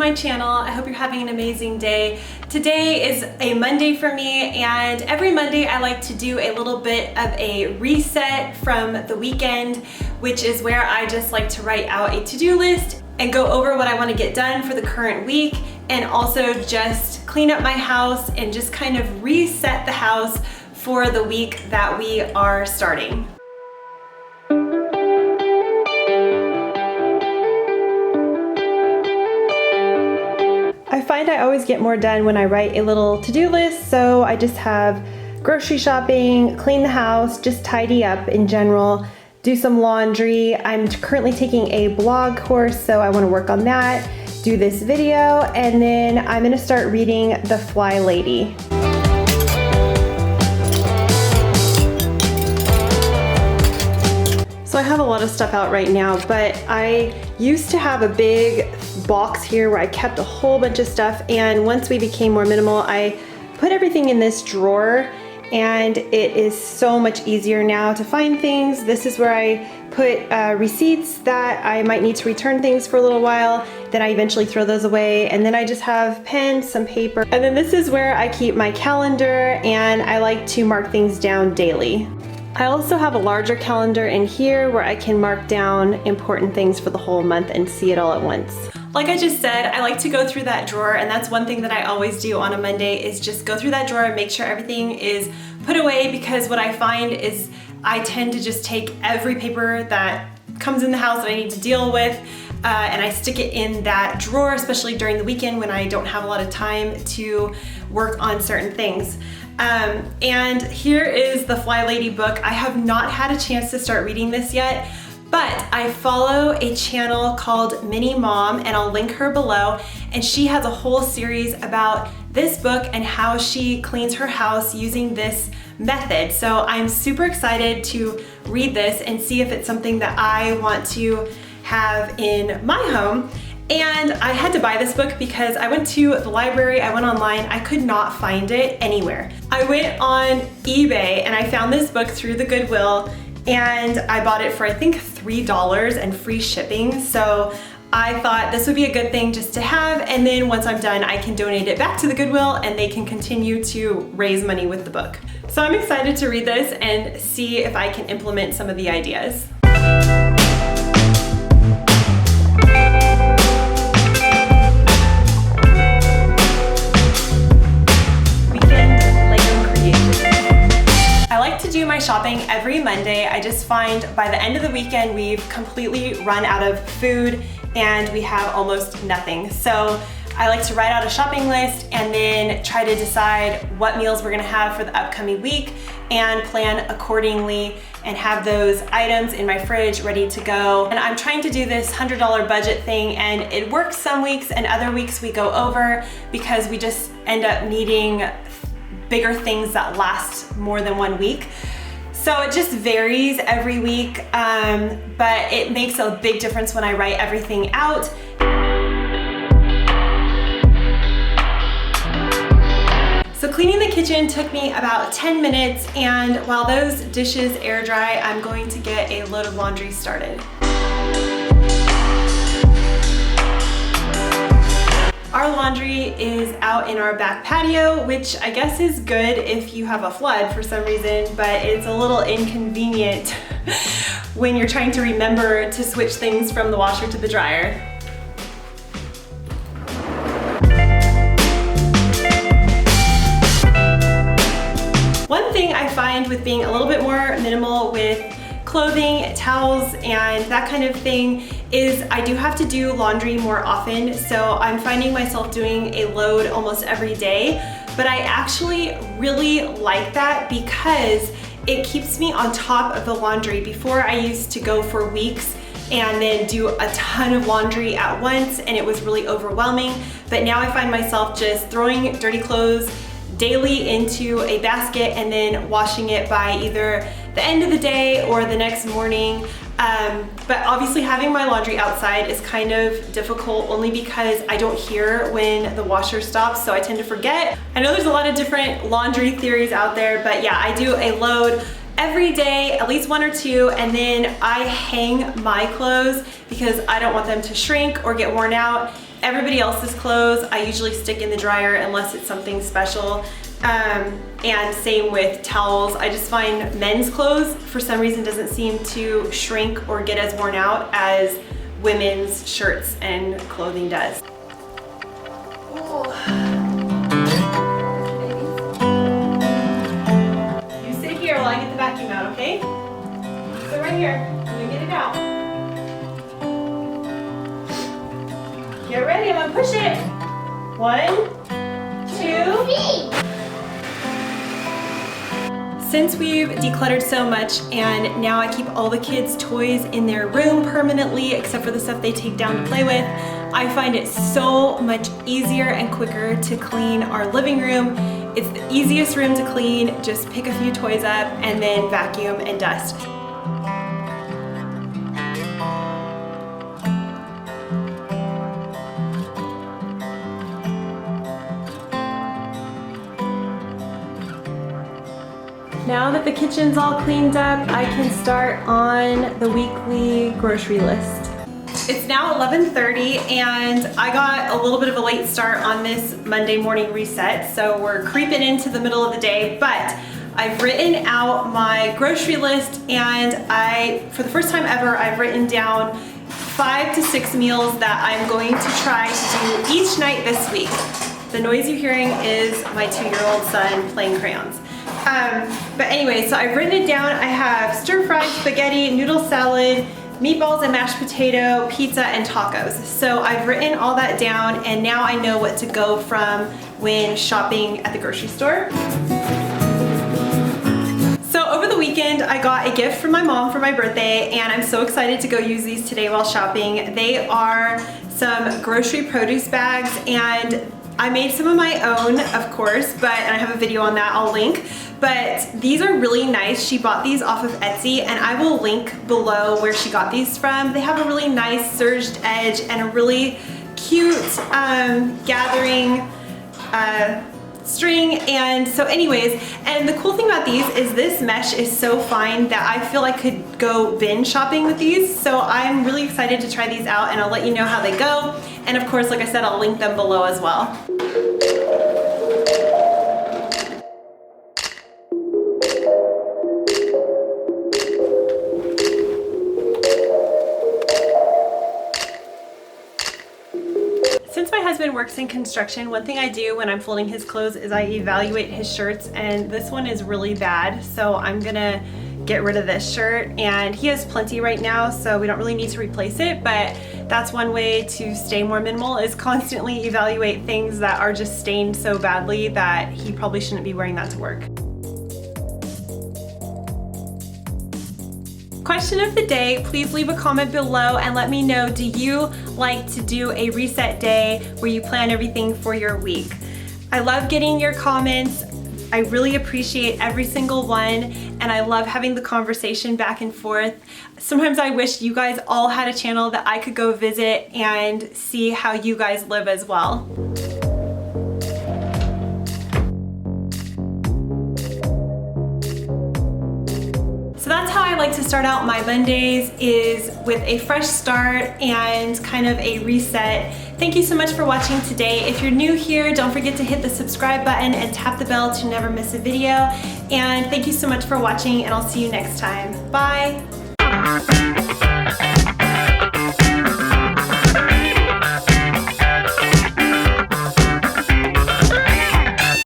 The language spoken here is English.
my channel. I hope you're having an amazing day. Today is a Monday for me, and every Monday I like to do a little bit of a reset from the weekend, which is where I just like to write out a to-do list and go over what I want to get done for the current week, and also just clean up my house and just kind of reset the house for the week that we are starting. I find I always get more done when I write a little to-do list, so I just have grocery shopping, clean the house, just tidy up in general, do some laundry. I'm currently taking a blog course, so I want to work on that, do this video, and then I'm going to start reading The Fly Lady. So I have a lot of stuff out right now, but I used to have a big box here where I kept a whole bunch of stuff, and once we became more minimal, I put everything in this drawer, and it is so much easier now to find things. This is where I put receipts that I might need to return things for a little while, then I eventually throw those away, and then I just have pens, some paper, and then this is where I keep my calendar, and I like to mark things down daily. I also have a larger calendar in here where I can mark down important things for the whole month and see it all at once. Like I just said, I like to go through that drawer, and that's one thing that I always do on a Monday is just go through that drawer and make sure everything is put away, because what I find is I tend to just take every paper that comes in the house that I need to deal with and I stick it in that drawer, especially during the weekend when I don't have a lot of time to work on certain things. And here is the Fly Lady book. I have not had a chance to start reading this yet, but I follow a channel called Mini Mom, and I'll link her below, and she has a whole series about this book and how she cleans her house using this method. So I'm super excited to read this and see if it's something that I want to have in my home. And I had to buy this book because I went to the library, I went online, I could not find it anywhere. I went on eBay and I found this book through the Goodwill, and I bought it for I think $3 and free shipping. So I thought this would be a good thing just to have, and then once I'm done, I can donate it back to the Goodwill and they can continue to raise money with the book. So I'm excited to read this and see if I can implement some of the ideas. Do my shopping every Monday. I just find by the end of the weekend we've completely run out of food and we have almost nothing. So I like to write out a shopping list and then try to decide what meals we're gonna have for the upcoming week and plan accordingly and have those items in my fridge ready to go. And I'm trying to do this $100 budget thing, and it works some weeks, and other weeks we go over because we just end up needing bigger things that last more than 1 week. So it just varies every week, but it makes a big difference when I write everything out. So cleaning the kitchen took me about 10 minutes, and while those dishes air dry, I'm going to get a load of laundry started. Our laundry is out in our back patio, which I guess is good if you have a flood for some reason, but it's a little inconvenient when you're trying to remember to switch things from the washer to the dryer. One thing I find with being a little bit more minimal with clothing, towels, and that kind of thing is I do have to do laundry more often. So I'm finding myself doing a load almost every day, but I actually really like that because it keeps me on top of the laundry. Before, I used to go for weeks and then do a ton of laundry at once, and it was really overwhelming. But now I find myself just throwing dirty clothes daily into a basket and then washing it by either the end of the day or the next morning. But obviously having my laundry outside is kind of difficult only because I don't hear when the washer stops, so I tend to forget. I know there's a lot of different laundry theories out there, but yeah, I do a load every day, at least 1 or 2, and then I hang my clothes because I don't want them to shrink or get worn out. Everybody else's clothes I usually stick in the dryer unless it's something special. And same with towels. I just find men's clothes for some reason doesn't seem to shrink or get as worn out as women's shirts and clothing does. Ooh. You sit here while I get the vacuum out, okay? So right here, I'm gonna get it out. Get ready, I'm gonna push it. 1, 2. Since we've decluttered so much and now I keep all the kids' toys in their room permanently except for the stuff they take down to play with, I find it so much easier and quicker to clean our living room. It's the easiest room to clean, just pick a few toys up and then vacuum and dust. Now that the kitchen's all cleaned up, I can start on the weekly grocery list. It's now 11:30 and I got a little bit of a late start on this Monday morning reset, so we're creeping into the middle of the day, but I've written out my grocery list and for the first time ever, I've written down 5 to 6 meals that I'm going to try to do each night this week. The noise you're hearing is my 2-year-old son playing crayons. But anyway, so I've written it down. I have stir-fried spaghetti, noodle salad, meatballs and mashed potato, pizza, and tacos. So I've written all that down and now I know what to go from when shopping at the grocery store. So over the weekend, I got a gift from my mom for my birthday and I'm so excited to go use these today while shopping. They are some grocery produce bags and I made some of my own, of course, and I have a video on that I'll link. But these are really nice. She bought these off of Etsy and I will link below where she got these from. They have a really nice serged edge and a really cute gathering string. And so anyways, and the cool thing about these is this mesh is so fine that I feel I could go bin shopping with these. So I'm really excited to try these out and I'll let you know how they go. And of course, like I said, I'll link them below as well. Since my husband works in construction, one thing I do when I'm folding his clothes is I evaluate his shirts, and this one is really bad, so I'm gonna get rid of this shirt. And he has plenty right now, so we don't really need to replace it, but that's one way to stay more minimal, is constantly evaluate things that are just stained so badly that he probably shouldn't be wearing that to work. Question of the day, please leave a comment below and let me know, do you like to do a reset day where you plan everything for your week? I love getting your comments. I really appreciate every single one and I love having the conversation back and forth. Sometimes I wish you guys all had a channel that I could go visit and see how you guys live as well. So that's how I like to start out my Mondays, is with a fresh start and kind of a reset. Thank you so much for watching today. If you're new here, don't forget to hit the subscribe button and tap the bell to never miss a video. And thank you so much for watching and I'll see you next time. Bye.